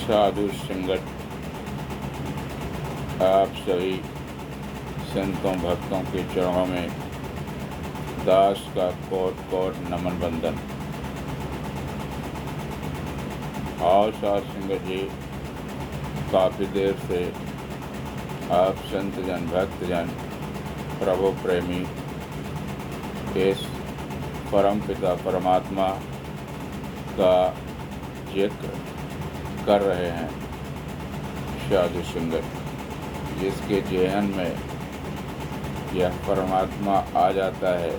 साधु संगत आप सभी संतों भक्तों के चरणों में दास का कोट कोट नमन बंदन। और साध संगत जी, काफ़ी देर से आप संत जन भक्त जन प्रभु प्रेमी इस परम पिता परमात्मा का जिक्र कर रहे हैं। साधु संगत, जिसके जेहन में यह परमात्मा आ जाता है,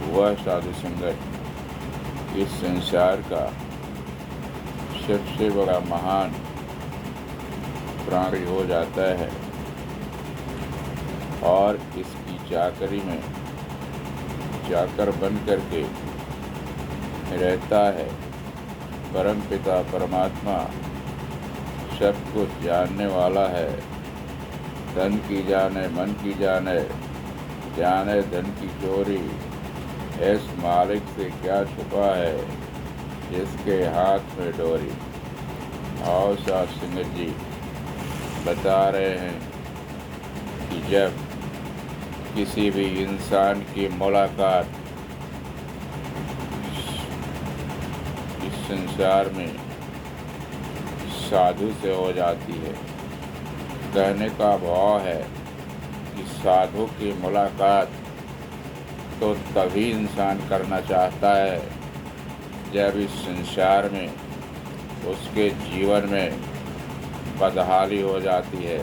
वह साधु संगत इस संसार का सबसे बड़ा महान प्राणी हो जाता है और इसकी चाकरी में चाकर बन करके रहता है। परम पिता परमात्मा सब कुछ जानने वाला है। धन की जाने मन की जाने, जाने धन की चोरी, इस मालिक से क्या छुपा है जिसके हाथ में डोरी। और साध संगत जी बता रहे हैं कि जब किसी भी इंसान की मुलाकात इस संसार में साधु से हो जाती है, कहने का भाव है कि साधु की मुलाकात तो तभी इंसान करना चाहता है जब इस संसार में उसके जीवन में बदहाली हो जाती है।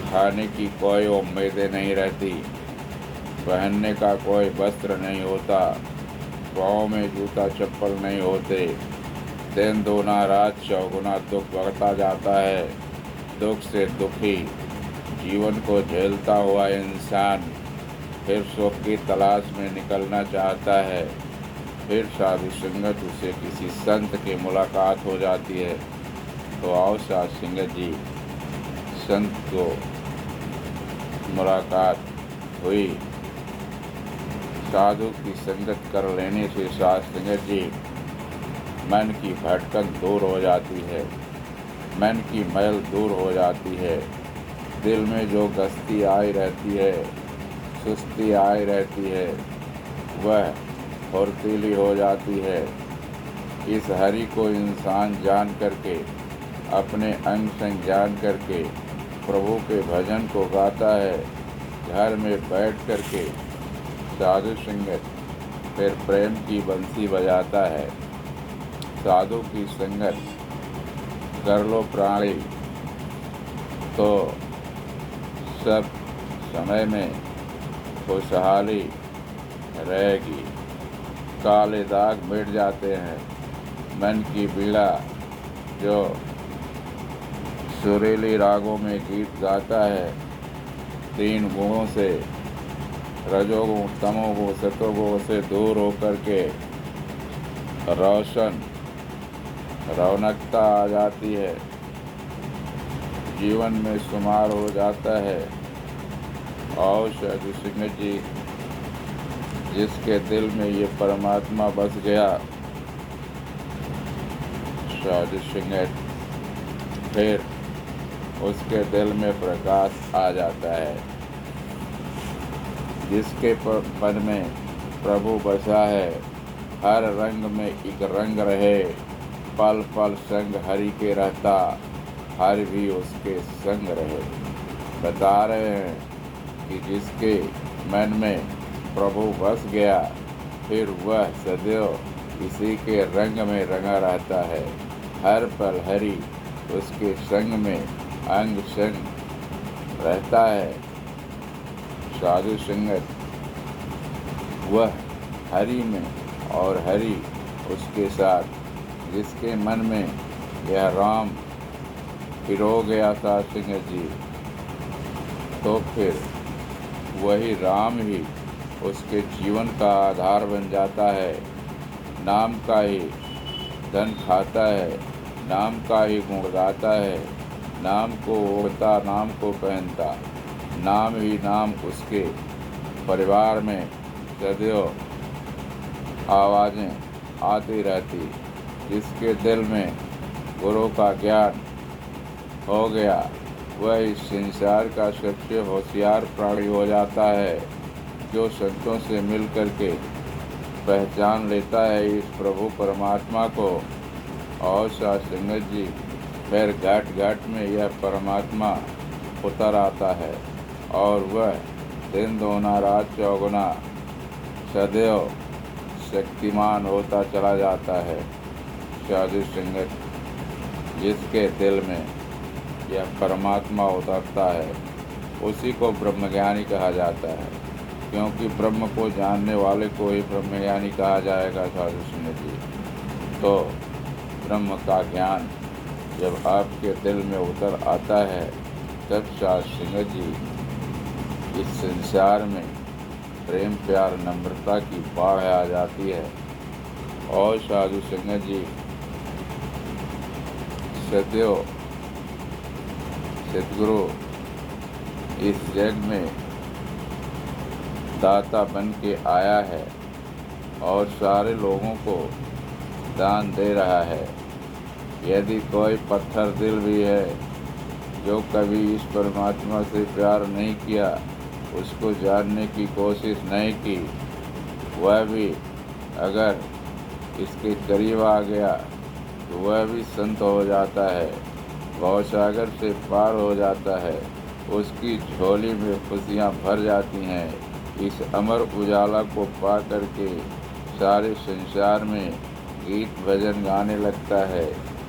खाने की कोई उम्मीदें नहीं रहती, पहनने का कोई वस्त्र नहीं होता, पाँव में जूता चप्पल नहीं होते, दिन दूना रात चौगुना दुख बढ़ता जाता है। दुख से दुखी जीवन को झेलता हुआ इंसान फिर सुख की तलाश में निकलना चाहता है। फिर साधु संगत उसे किसी संत की मुलाकात हो जाती है। तो आओ साधु संगत जी, संत को मुलाकात हुई, साधु की संगत कर लेने से साधु संगत जी मन की भटकन दूर हो जाती है, मन की मैल दूर हो जाती है। दिल में जो गस्ती आई रहती है, सुस्ती आई रहती है, वह फुर्तीली हो जाती है। इस हरि को इंसान जान करके, अपने अंग संग जान करके प्रभु के भजन को गाता है। घर में बैठ करके साधु संगत फिर प्रेम की बंसी बजाता है। साधु की संगत कर लो प्राणी तो सब समय में खुशहाली रहेगी। काले दाग मिट जाते हैं। मन की पीड़ा जो सुरीली रागों में गीत गाता है, 3 गुणों से रजोगुण तमोगुण सतोगुण से दूर होकर के रोशन रौनकता आ जाती है, जीवन में शुमार हो जाता है। और साधु संगत जी, जिसके दिल में ये परमात्मा बस गया, साधु संगत फिर उसके दिल में प्रकाश आ जाता है। जिसके मन में प्रभु बसा है, हर रंग में एक रंग रहे, पल पल संग हरि के रहता, हर भी उसके संग रहे। बता रहे हैं कि जिसके मन में प्रभु बस गया, फिर वह सदैव इसी के रंग में रंगा रहता है। हर पल हरि उसके संग में अंग संग रहता है। साधु संगत वह हरि में और हरि उसके साथ, जिसके मन में यह राम पिरो गया था संगत जी, तो फिर वही राम ही उसके जीवन का आधार बन जाता है। नाम का ही धन खाता है, नाम का ही गुण गाता है, नाम को ओढ़ता, नाम को पहनता, नाम ही नाम उसके परिवार में सदैव आवाज़ें आती रहती। जिसके दिल में गुरु का ज्ञान हो गया वह इस संसार का सबसे होशियार प्राणी हो जाता है, जो संतों से मिल करके पहचान लेता है इस प्रभु परमात्मा को। और साथ संगत जी, फिर घाट घाट में यह परमात्मा उतर आता है और वह दिन दोना रात चौगुना सदैव शक्तिमान होता चला जाता है। साधु संगत, जिसके दिल में यह परमात्मा उतरता है उसी को ब्रह्मज्ञानी कहा जाता है, क्योंकि ब्रह्म को जानने वाले को ही ब्रह्मज्ञानी कहा जाएगा। साधु संगत जी, तो ब्रह्म का ज्ञान जब आपके दिल में उतर आता है तब साधु संगत जी इस संसार में प्रेम प्यार नम्रता की बाढ़ आ जाती है। और साधु संगत जी, सदैव सतगुरु इस जग में दाता बन के आया है और सारे लोगों को दान दे रहा है। यदि कोई पत्थर दिल भी है जो कभी इस परमात्मा से प्यार नहीं किया, उसको जानने की कोशिश नहीं की, वह भी अगर इसके करीब आ गया तो वह भी संत हो जाता है, भवसागर से पार हो जाता है, उसकी झोली में खुशियाँ भर जाती हैं। इस अमर उजाला को पा करके सारे संसार में गीत भजन गाने लगता है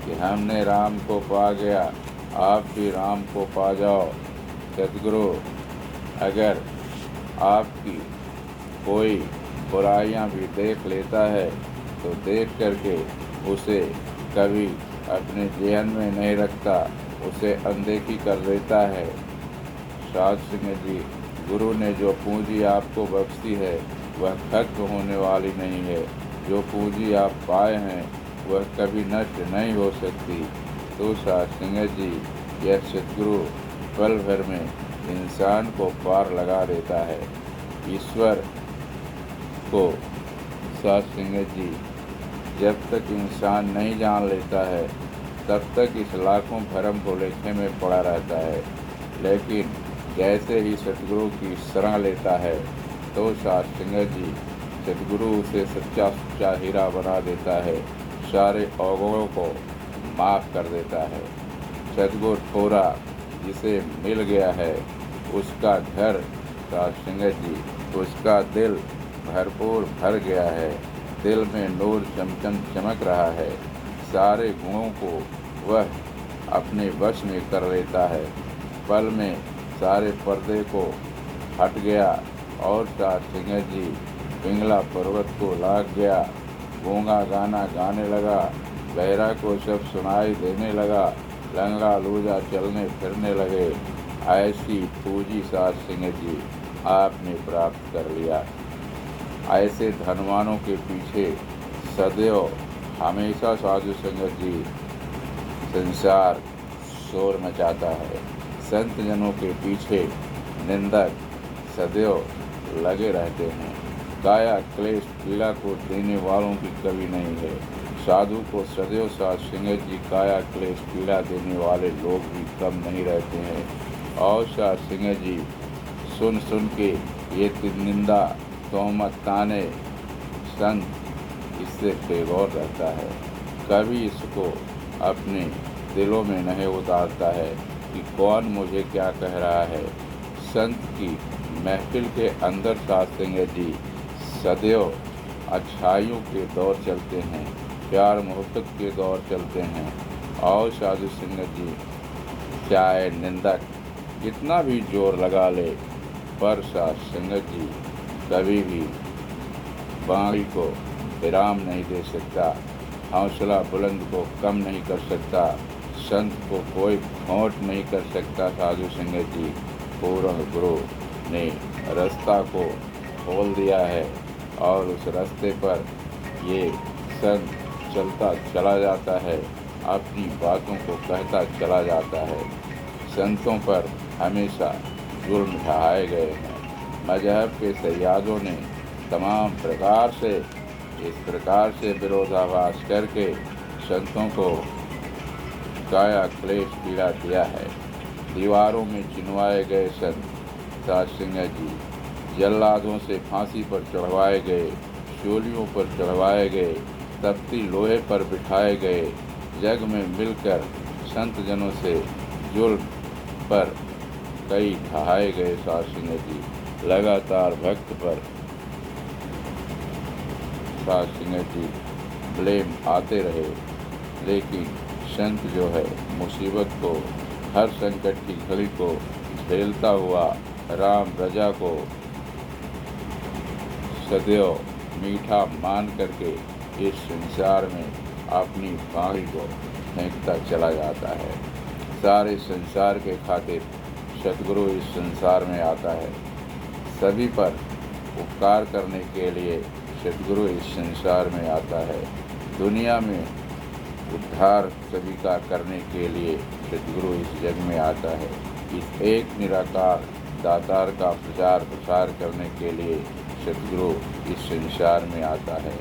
कि हमने राम को पा गया, आप भी राम को पा जाओ। सतगुरु अगर आपकी कोई बुराइयां भी देख लेता है तो देख करके उसे कभी अपने ध्यान में नहीं रखता, उसे अनदेखी कर देता है। साधु संगत जी, गुरु ने जो पूंजी आपको बख्शी है वह खत्म होने वाली नहीं है। जो पूंजी आप पाए हैं वह कभी नष्ट नहीं हो सकती। तो साधु संगत जी, यह सतगुरु पल भर में इंसान को पार लगा देता है ईश्वर को। साधु संगत जी, जब तक इंसान नहीं जान लेता है तब तक इस लाखों भरम भुलेखे में पड़ा रहता है, लेकिन जैसे ही सतगुरु की शरण लेता है तो साधु संगत जी सतगुरु उसे सच्चा सच्चा हीरा बना देता है, सारे अवगुणों को माफ़ कर देता है। सतगुरु थोड़ा जिसे मिल गया है उसका घर, साधु संगत जी, उसका दिल भरपूर भर गया है, दिल में नूर चमचम चमक रहा है, सारे गुणों को वह अपने वश में कर लेता है। पल में सारे पर्दे को हट गया और साधु संगत जी पिंगला पर्वत को लाग गया, गूंगा गाना गाने लगा, बहरा को सब सुनाई देने लगा, लंगड़ा लूजा चलने फिरने लगे। ऐसी पूंजी साधु संगत जी आपने प्राप्त कर लिया। ऐसे धनवानों के पीछे सदैव हमेशा साधु संगत जी संसार शोर मचाता है। संत जनों के पीछे निंदक सदैव लगे रहते हैं। काया क्लेश पीड़ा को देने वालों की कभी नहीं है। साधु को सदैव साधु संगत जी काया क्लेश पीड़ा देने वाले लोग भी कम नहीं रहते हैं। और साधु संगत जी सुन सुन के ये निंदा तोहमत ताने संत इससे बेगौर रहता है, कभी इसको अपने दिलों में नहीं उतारता है कि कौन मुझे क्या कह रहा है। संत की महफिल के अंदर साधु संगत जी सदैव अच्छाइयों के दौर चलते हैं, प्यार मोहब्बत के दौर चलते हैं। और साधु संगत जी चाहे निंदक कितना भी जोर लगा ले, पर साधु संगत जी कभी भी वाणी को विराम नहीं दे सकता, हौसला बुलंद को कम नहीं कर सकता, संत को कोई खोट नहीं कर सकता। साधु संगत जी पूर्ण गुरु ने रास्ता को खोल दिया है और उस रास्ते पर ये संत चलता चला जाता है, अपनी बातों को कहता चला जाता है। संतों पर हमेशा जुल्म ढहाए गए हैं। मजहब के सयादों ने तमाम प्रकार से इस प्रकार से विरोधाभास करके संतों को काया क्लेश पीड़ा दिया है। दीवारों में चिनवाए गए संत साध संगत जी, जल्लादों से फांसी पर चढ़वाए गए, शूलियों पर चढ़वाए गए, तपती लोहे पर बिठाए गए, जग में मिलकर संत जनों से जुल्म पर कई ढहाए गए साध संगत जी। लगातार भक्त पर साध संगत जी ब्लेम आते रहे, लेकिन संत जो है मुसीबत को, हर संकट की घड़ी को झेलता हुआ राम रजा को सदैव मीठा मान करके इस संसार में अपनी बाणी को फेंकता चला जाता है। सारे संसार के खातिर सतगुरु इस संसार में आता है। सभी पर उपकार करने के लिए सतगुरु इस संसार में आता है। दुनिया में उद्धार सभी का करने के लिए सतगुरु इस जग में आता है। इस एक निराकार दातार का प्रचार प्रसार करने के लिए सतगुरु इस संसार में आता है।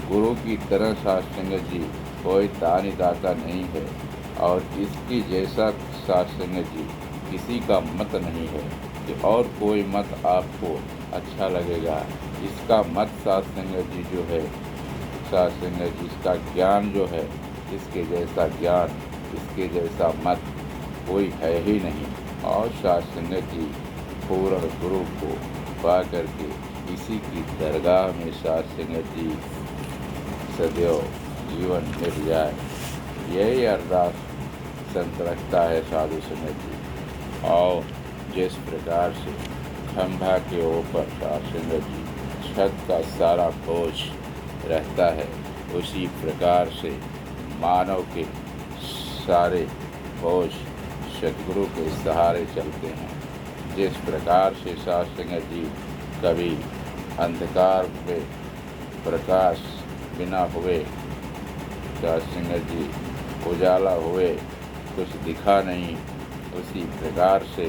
गुरु की तरह साध संगत जी कोई दानी दाता नहीं है, और इसकी जैसा साध संगत जी किसी का मत नहीं है कि और कोई मत आपको अच्छा लगेगा। इसका मत साध संगत जी जो है, साध संगत जी इसका ज्ञान जो है, इसके जैसा ज्ञान, इसके जैसा मत कोई है ही नहीं। और साध संगत जी पूर्ण गुरु को पा करके इसी की दरगाह में साध संगत जी सदैव जीवन मिल जाए, यही अरदास संत रखता है साधु संगत जी। और जिस प्रकार से खंभा के ऊपर साध संगत जी छत का सारा बोझ रहता है, उसी प्रकार से मानव के सारे बोझ सतगुरु के सहारे चलते हैं। जिस प्रकार से साध संगत जी कभी अंधकार में प्रकाश बिना हुए, साध संगत जी उजाला हुए, कुछ दिखा नहीं, उसी प्रकार से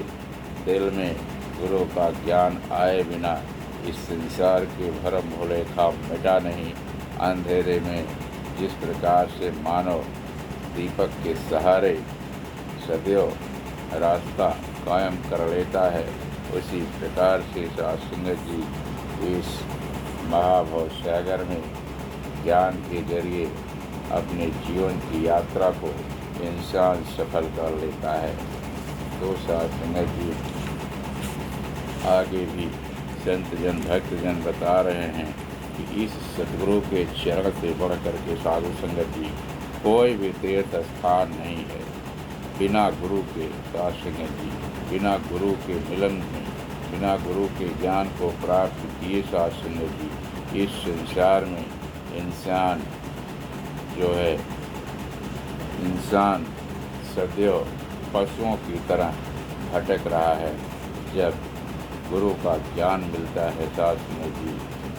दिल में गुरु का ज्ञान आए बिना इस संसार के भरम भोले खाम मिटा नहीं। अंधेरे में जिस प्रकार से मानव दीपक के सहारे सदैव रास्ता कायम कर लेता है, उसी प्रकार से साध संगत जी इस महाभव सागर में ज्ञान के जरिए अपने जीवन की यात्रा को इंसान सफल कर लेता है। तो साध संगत जी आगे भी संत जन भक्त जन बता रहे हैं कि इस सतगुरु के चरण से बढ़ करके साधु संगत जी कोई भी तीर्थ स्थान नहीं है। बिना गुरु के साध संगत जी, बिना गुरु के मिलन में, बिना गुरु के ज्ञान को प्राप्त किए साध संगत जी इस संसार में इंसान जो है, इंसान सदैव पशुओं की तरह भटक रहा है। जब गुरु का ज्ञान मिलता है साध संगत जी,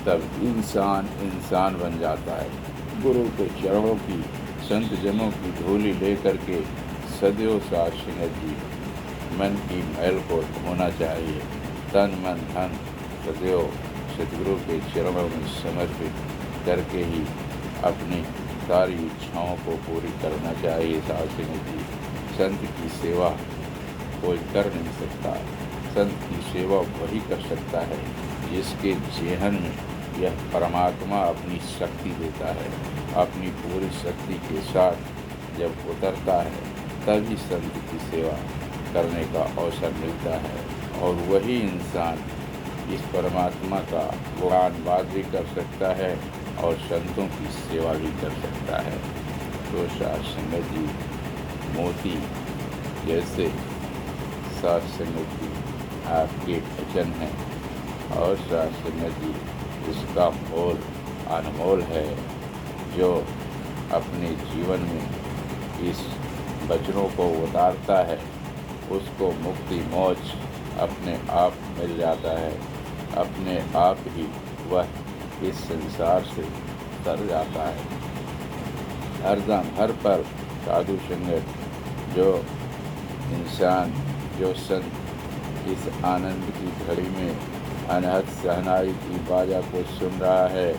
तब इंसान बन जाता है। गुरु के चरणों की, संत जनों की धूली लेकर के सदैव साध संगत जी मन की मैल को धोना चाहिए। तन मन धन सदैव सतगुरु के चरणों में समर्पित करके ही अपनी सारी इच्छाओं को पूरी करना चाहिए। साध संगत जी संत की सेवा कोई कर नहीं सकता। संत की सेवा वही कर सकता है जिसके जेहन में यह परमात्मा अपनी शक्ति देता है। अपनी पूरी शक्ति के साथ जब उतरता है तभी संत की सेवा करने का अवसर मिलता है, और वही इंसान इस परमात्मा का गुणानुवाद भी कर सकता है और संतों की सेवा भी कर सकता है। तो साध संगत जी मोती जैसे साध संगत जी आपके वचन हैं, और साध संगत जी इसका मोल अनमोल है। जो अपने जीवन में इस वचनों को उतारता है उसको मुक्ति मोक्ष अपने आप मिल जाता है। अपने आप ही वह इस संसार से तर जाता है। हरदम हर पल साधु संगत जो इंसान, जो संत इस आनंद की घड़ी में अनहद सहनाई की बाजा को सुन रहा है,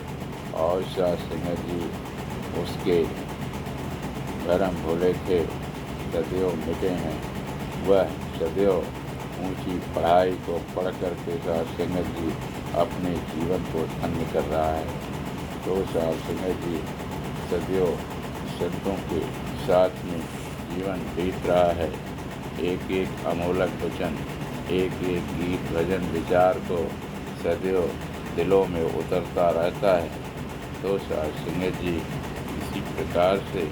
और साध संगत जी उसके भरम भोले थे सदैव मिटे हैं। वह सदैव ऊंची पढ़ाई को पढ़ कर के साथ संगत जी अपने जीवन को धन्य कर रहा है। तो साथ संगत जी सदैव संतों के साथ में जीवन बीत रहा है। एक एक अमोलक वचन, एक एक गीत भजन विचार को सदैव दिलों में उतरता रहता है। तो साथ संगत जी इसी प्रकार से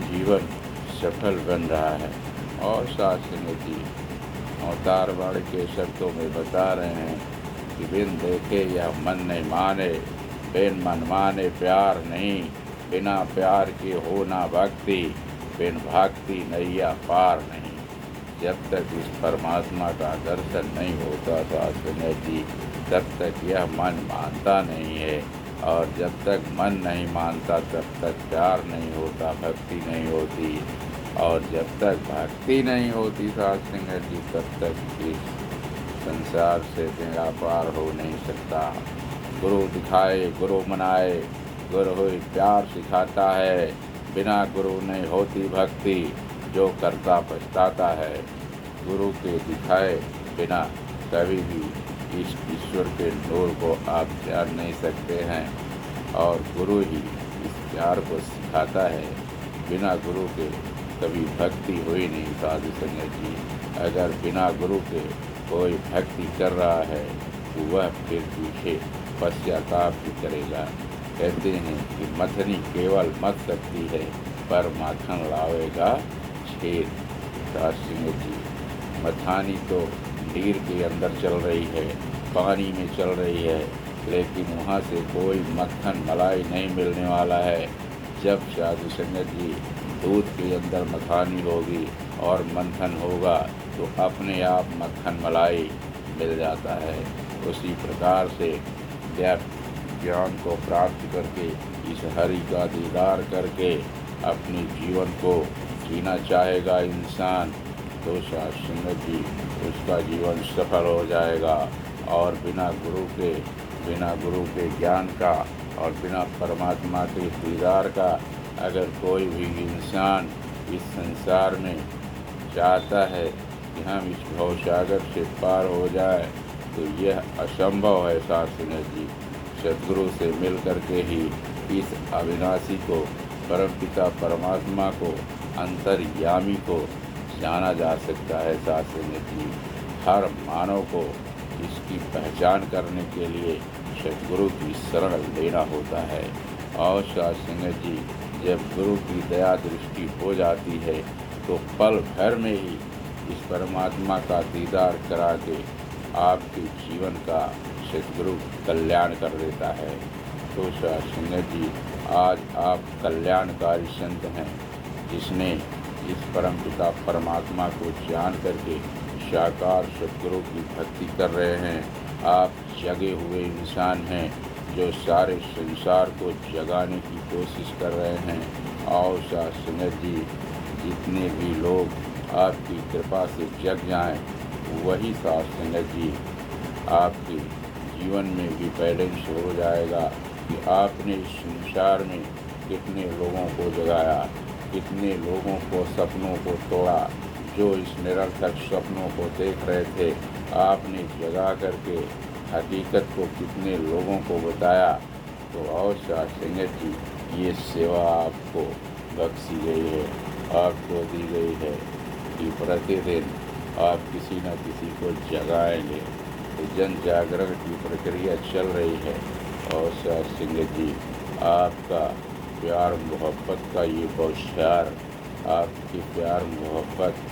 जीवन सफल बन रहा है। और साथ संगत जी अवतार वाणी के शब्दों में बता रहे हैं कि बिन देखे यह मन नहीं माने, बिन मन माने प्यार नहीं, बिना प्यार के हो ना भक्ति, बिन भक्ति नैया पार नहीं। जब तक इस परमात्मा का दर्शन नहीं होता साथ संगत जी तब तक यह मन मानता नहीं है, और जब तक मन नहीं मानता तब तक प्यार नहीं होता, भक्ति नहीं होती, और जब तक भक्ति नहीं होती साथ संगत जी तब तक इस संसार से बेड़ा पार हो नहीं सकता। गुरु दिखाए गुरु मनाए, गुरु हुई प्यार सिखाता है, बिना गुरु नहीं होती भक्ति, जो करता पछताता है। गुरु के दिखाए बिना कभी भी इस ईश्वर के नूर को आप जान नहीं सकते हैं, और गुरु ही इस प्यार को सिखाता है। बिना गुरु के कभी भक्ति हुई नहीं साधु संगत जी। अगर बिना गुरु के कोई भक्ति कर रहा है तो वह फिर पीछे पश्चाताप भी करेगा। कहते हैं कि मथनी केवल मथ सकती है, पर माखन लावेगा छेद। साधु संगत जी मथानी तो नीर के अंदर चल रही है, पानी में चल रही है, लेकिन वहाँ से कोई मक्खन मलाई नहीं मिलने वाला है। जब साधु संगत जी दूध के अंदर मखानी होगी और मंथन होगा तो अपने आप मक्खन मलाई मिल जाता है। उसी प्रकार से ज्ञान को प्राप्त करके इस हरि का दीदार करके अपने जीवन को जीना चाहेगा इंसान तो साधु संगत जी उसका जीवन सफल हो जाएगा। और बिना गुरु के ज्ञान का और बिना परमात्मा के दीदार का अगर कोई भी इंसान इस संसार में चाहता है कि हम इस भवसागर से पार हो जाए तो यह असंभव है। साधु संगत जी सद्गुरु से मिल करके ही इस अविनाशी को, परमपिता परमात्मा को, अंतर्यामी को जाना जा सकता है। साधु संगत जी हर मानव को इसकी पहचान करने के लिए सद्गुरु की शरण लेना होता है। और साधु संगत जी जब गुरु की दया दृष्टि हो जाती है तो पल भर में ही इस परमात्मा का दीदार करा के आपके जीवन का सद्गुरु कल्याण कर देता है। तो साधु संगत जी आज आप कल्याणकारी संत हैं, जिसने इस परमपिता परमात्मा को जान करके साकार सद्गुरु की भक्ति कर रहे हैं। आप जगे हुए इंसान हैं जो सारे संसार को जगाने की कोशिश कर रहे हैं। और साधु संगत जी जितने भी लोग आपकी कृपा से जग जाएं, वही साधु संगत जी आपके जीवन में भी बैलेंस हो जाएगा कि आपने इस संसार में कितने लोगों को जगाया, कितने लोगों को सपनों को तोड़ा। जो इस निरर्थक सपनों को देख रहे थे आपने जगा करके हकीकत को कितने लोगों को बताया। तो और साधु संगत जी ये सेवा आपको बख्शी गई है, आपको दी गई है कि प्रतिदिन आप किसी न किसी को जगाएंगे। तो जन जागरण की प्रक्रिया चल रही है। और साधु संगत जी आपका प्यार मोहब्बत का ये बौछार, आपके प्यार मोहब्बत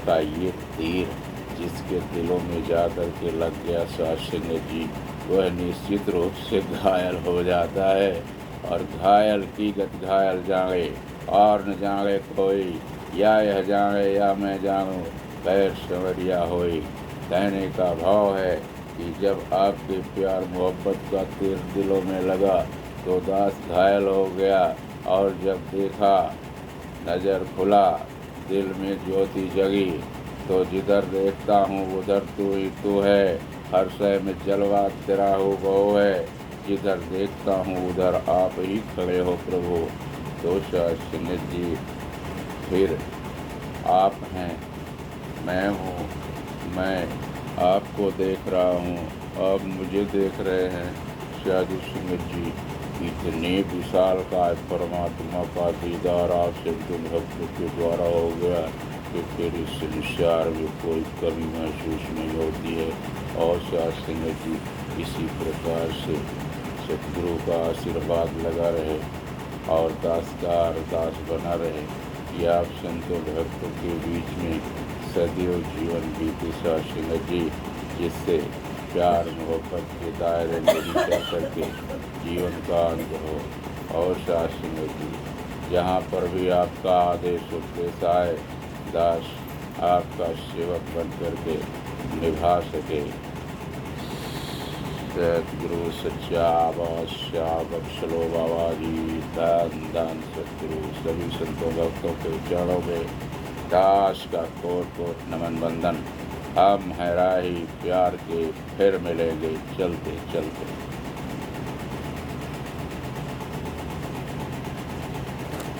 का ये तीर जिसके दिलों में जा कर के लग गया साधु संगत जी वह निश्चित रूप से घायल हो जाता है। और घायल की गत घायल जागे और न जागे कोई, या यह जागे या मैं जानूं खैर संवरिया होई। कहने का भाव है कि जब आपके प्यार मोहब्बत का तीर दिलों में लगा तो दास घायल हो गया, और जब देखा नज़र खुला दिल में ज्योति जगी, तो जिधर देखता हूँ उधर तू ही तू है, हर शय में जलवा तेरा हो गो है। जिधर देखता हूँ उधर आप ही खड़े हो प्रभु। तो शाह सिंह जी फिर आप हैं, मैं हूँ, मैं आपको देख रहा हूँ, आप मुझे देख रहे हैं। शादी सिंह जी, इतने विशालकाय परमात्मा का दीदार आपसे तुम भक्त के द्वारा हो गया कि फिर इस संसार में कोई कमी महसूस नहीं होती है। और शाह सिंह जी इसी प्रकार से सतगुरु का आशीर्वाद लगा रहे और दास का अरदास बना रहे कि आप संतों भक्तों के बीच में सदैव जीवन बीते। शाह सिंह जी, जिससे प्यार मोहब्बत के दायरे में कर करके जीवन का अंत हो। और शाह सिंह जी, जहाँ पर भी आपका आदेश उपदेश आए, दास आपका सेवक बन करके निभा सके। सतगुरु सच्चा बादशाह बख्शलो बाबा जी, दान दान सतगुरु। सभी संतों भक्तों के चरणों में दास का कोट कोट नमन बंदन। हम है राही प्यार के, फिर मिलेंगे चलते चलते।